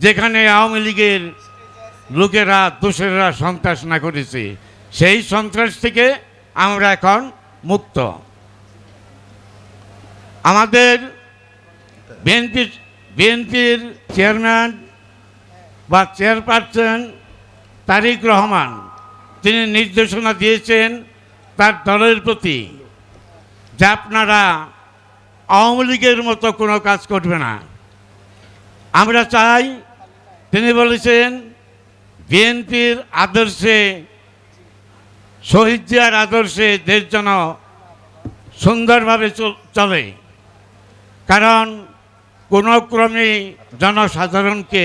যেখানে আওয়ামী লীগের লোকেরা দোসরেরা সন্ত্রাস না করেছে, সেই সন্ত্রাস থেকে আমরা এখন মুক্ত। আমাদের বিএনপির চেয়ারম্যান বা চেয়ারপারসন তারেক রহমান তিনি নির্দেশনা দিয়েছেন তার দলের প্রতি যে আপনারা আওয়ামী লীগের মতো কোনো কাজ করবে না। আমরা চাই, তিনি বলেছেন বিএনপির আদর্শে, শহীদ জিয়ার আদর্শে দেশ যেন সুন্দরভাবে চলে, কারণ কোনো ক্রমে জনসাধারণকে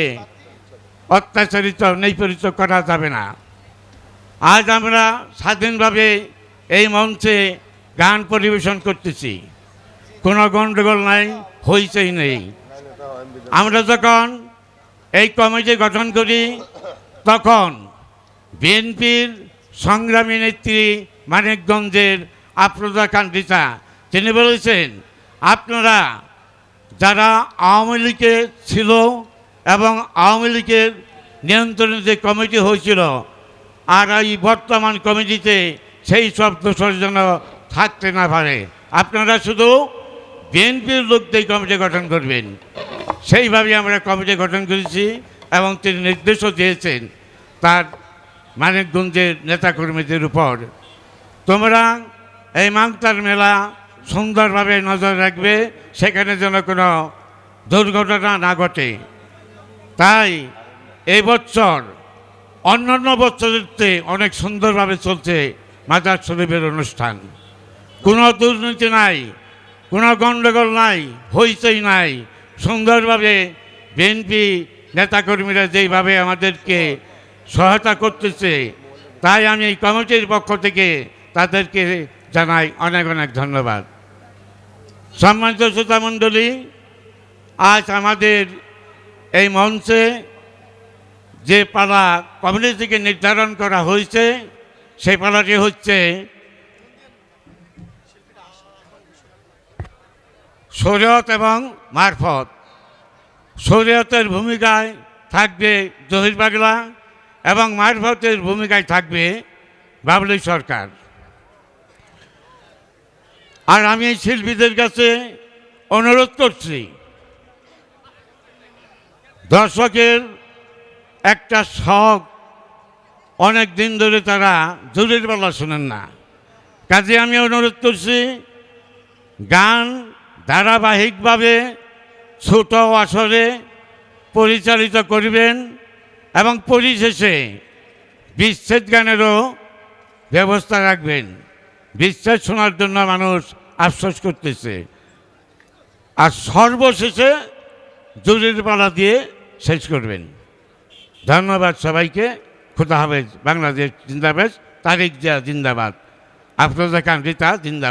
অত্যাচারিত নিপীড়িত করা যাবে না। আজ আমরা স্বাধীনভাবে এই মঞ্চে গান পরিবেশন করতেছি, কোনো গণ্ডগোল নাই, হইচই নেই। আমরা যখন এই কমিটি গঠন করি তখন বিএনপির সংগ্রামী নেত্রী মানিকগঞ্জের আফরোজা খান রিতা তিনি বলেছেন আপনারা যারা আওয়ামী লীগে ছিল এবং আওয়ামী লীগের নিয়ন্ত্রণে যে কমিটি হয়েছিল, আর এই বর্তমান কমিটিতে সেই সব দোষর যেন থাকতে না পারে, আপনারা শুধু বিএনপির লোকদের কমিটি গঠন করবেন। সেইভাবে আমরা কমিটি গঠন করেছি এবং তিনি নির্দেশও দিয়েছেন তার মানিকগঞ্জের নেতাকর্মীদের উপর, তোমরা এই মান্তার মেলা সুন্দরভাবে নজর রাখবে, সেখানে যেন কোনো দুর্ঘটনা না ঘটে। তাই এই বছর অন্যান্য বছরের চেয়ে অনেক সুন্দরভাবে চলছে মাজার শরীফের অনুষ্ঠান। কোনো দুর্নীতি নাই, কোনো গণ্ডগোল নাই, হইচই নাই। সুন্দরভাবে বিএনপি নেতাকর্মীরা যেইভাবে আমাদেরকে সহায়তা করতেছে, তাই আমি এই কমিটির পক্ষ থেকে তাদেরকে জানাই অনেক অনেক ধন্যবাদ। সম্মানিত শ্রোতামণ্ডলী, আজ আমাদের এই মঞ্চে যে পালা কমিটি থেকে নির্ধারণ করা হয়েছে সেই পালাটি হচ্ছে শরীয়ত এবং মারফত। শরীয়তের ভূমিকায় থাকবে জহির পাগলা এবং মারফতের ভূমিকায় থাকবে বাবলু সরকার। আর আমি এই শিল্পীদের কাছে অনুরোধ করছি, দর্শকের একটা শখ, অনেক দিন ধরে তারা জহির পাগলা শোনেন না, কাজে আমি অনুরোধ করছি গান ধারাবাহিকভাবে ছোট আসরে পরিচালিত করবেন এবং পরিশেষে বিচ্ছেদ গানেরও ব্যবস্থা রাখবেন। বিচ্ছেদ শোনার জন্য মানুষ আফসোস করতেছে। আর সর্বশেষে জহির পালা দিয়ে শেষ করবেন। ধন্যবাদ সবাইকে। খোদা হাফেজ। বাংলাদেশ জিন্দাবাদ। তারেক জিয়া জিন্দাবাদ। আফরোজা খান রিতা জিন্দাবাদ।